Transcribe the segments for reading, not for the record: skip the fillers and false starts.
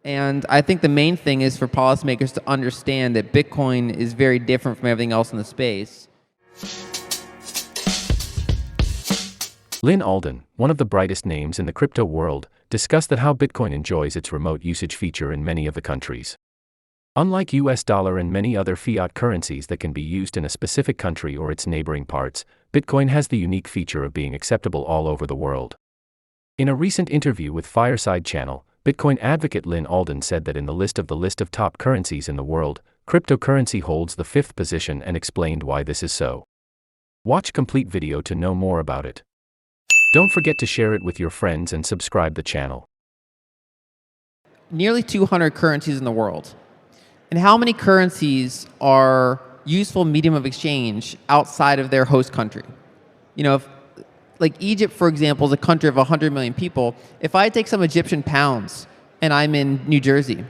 And I think the main thing is for policymakers to understand that Bitcoin is very different from everything else in the space. Lyn Alden, one of the brightest names in the crypto world, discussed that how Bitcoin enjoys its remote usage feature in many of the countries. Unlike US dollar and many other fiat currencies that can be used in a specific country or its neighboring parts, Bitcoin has the unique feature of being acceptable all over the world. In a recent interview with Fireside channel, Bitcoin advocate Lyn Alden said that in the list of top currencies in the world, cryptocurrency holds the 5th position and explained why this is so. Watch complete video to know more about it. Don't forget to share it with your friends and subscribe the channel. Nearly 200 currencies in the world. And how many currencies are useful medium of exchange outside of their host country? You know, like Egypt, for example, is a country of 100 million people. If I take some Egyptian pounds and I'm in New Jersey,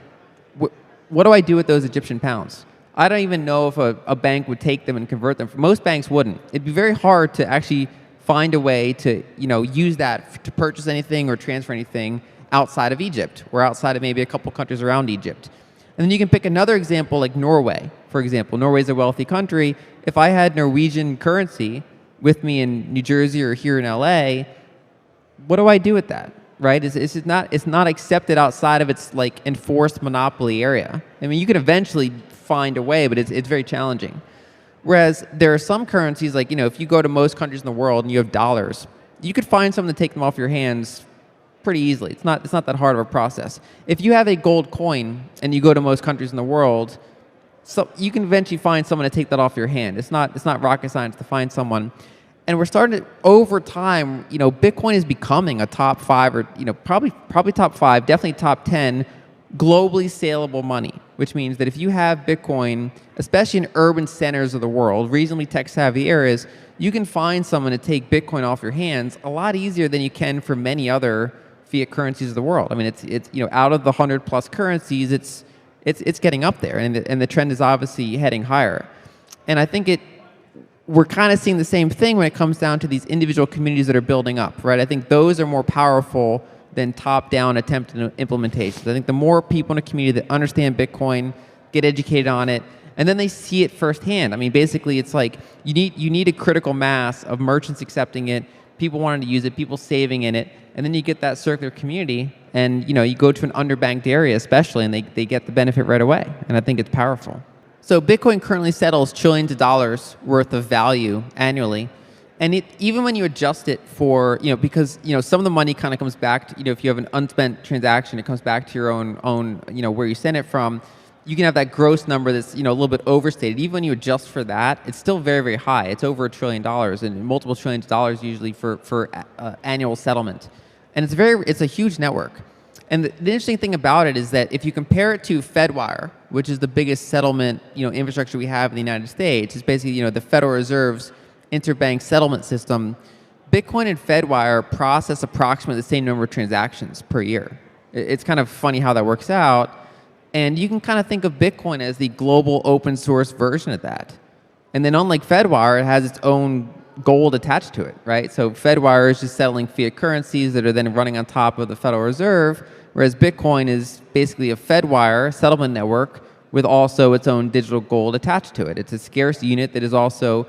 what do I do with those Egyptian pounds? I don't even know if a bank would take them and convert them. Most banks wouldn't. It'd be very hard to actually find a way to use that to purchase anything or transfer anything outside of Egypt or outside of maybe a couple countries around Egypt. And then you can pick another example like Norway, for example. Norway is a wealthy country. If I had Norwegian currency with me in New Jersey or here in LA, what do I do with that, right? It's not accepted outside of its like enforced monopoly area. I mean, you could eventually find a way, but it's very challenging. Whereas there are some currencies like, if you go to most countries in the world and you have dollars, you could find someone to take them off your hands pretty easily. It's not that hard of a process. If you have a gold coin and you go to most countries in the world, so you can eventually find someone to take that off your hand. It's not rocket science to find someone. And we're starting to, over time, Bitcoin is becoming a top 5 or, probably top 5, definitely top 10 globally saleable money, which means that if you have Bitcoin, especially in urban centers of the world, reasonably tech-savvy areas, you can find someone to take Bitcoin off your hands a lot easier than you can for many other fiat currencies of the world. I mean, it's out of the 100+ currencies, it's getting up there, and the trend is obviously heading higher. And I think we're kind of seeing the same thing when it comes down to these individual communities that are building up, right? I think those are more powerful than top-down attempted implementations. I think the more people in a community that understand Bitcoin, get educated on it, and then they see it firsthand. I mean, basically, it's like you need a critical mass of merchants accepting it, people wanting to use it, people saving in it, and then you get that circular community, and you go to an underbanked area especially, and they get the benefit right away. And I think it's powerful. So Bitcoin currently settles trillions of dollars worth of value annually. And even when you adjust it for, because, some of the money kind of comes back to, if you have an unspent transaction, it comes back to your own, where you sent it from. You can have that gross number that's, a little bit overstated. Even when you adjust for that, it's still very, very high. It's over $1 trillion and multiple trillions of dollars usually for annual settlement. And it's a huge network. And the interesting thing about it is that if you compare it to Fedwire, which is the biggest settlement, infrastructure we have in the United States, it's basically, the Federal Reserve's interbank settlement system, Bitcoin and Fedwire process approximately the same number of transactions per year. It's kind of funny how that works out. And you can kind of think of Bitcoin as the global open source version of that. And then unlike Fedwire, it has its own gold attached to it, right? So Fedwire is just settling fiat currencies that are then running on top of the Federal Reserve, whereas Bitcoin is basically a Fedwire settlement network with also its own digital gold attached to it. It's a scarce unit that is also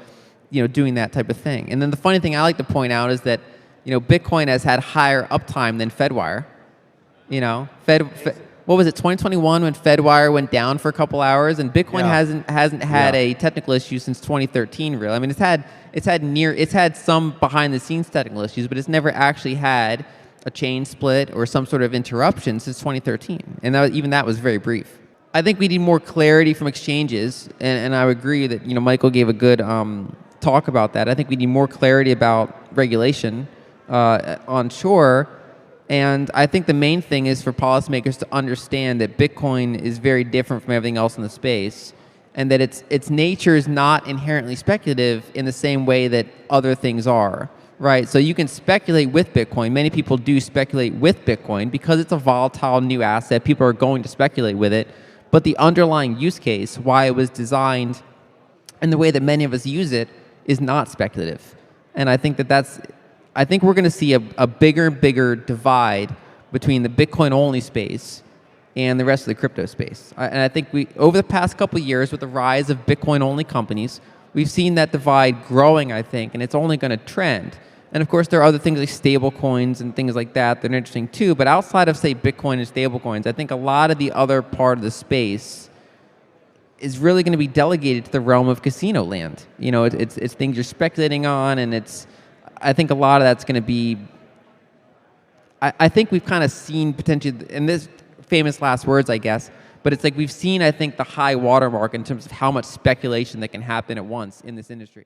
doing that type of thing. And then the funny thing I like to point out is that, Bitcoin has had higher uptime than Fedwire. What was it, 2021 when Fedwire went down for a couple hours, and Bitcoin hasn't had a technical issue since 2013, really. I mean, it's had some behind the scenes technical issues, but it's never actually had a chain split or some sort of interruption since 2013. And even that was very brief. I think we need more clarity from exchanges, and I would agree that, Michael gave a good talk about that. I think we need more clarity about regulation onshore. And I think the main thing is for policymakers to understand that Bitcoin is very different from everything else in the space, and that its nature is not inherently speculative in the same way that other things are, right? So you can speculate with Bitcoin. Many people do speculate with Bitcoin because it's a volatile new asset. People are going to speculate with it. But the underlying use case, why it was designed, and the way that many of us use it is not speculative. And I think I think we're going to see a bigger and bigger divide between the Bitcoin-only space and the rest of the crypto space. And I think over the past couple of years, with the rise of Bitcoin-only companies, we've seen that divide growing, I think, and it's only going to trend. And of course, there are other things like stable coins and things like that that are interesting too. But outside of, say, Bitcoin and stable coins, I think a lot of the other part of the space is really going to be delegated to the realm of casino land. It's things you're speculating on, and I think a lot of that's going to be. I think we've kind of seen potentially, and this famous last words, I guess, but it's like we've seen, I think, the high watermark in terms of how much speculation that can happen at once in this industry.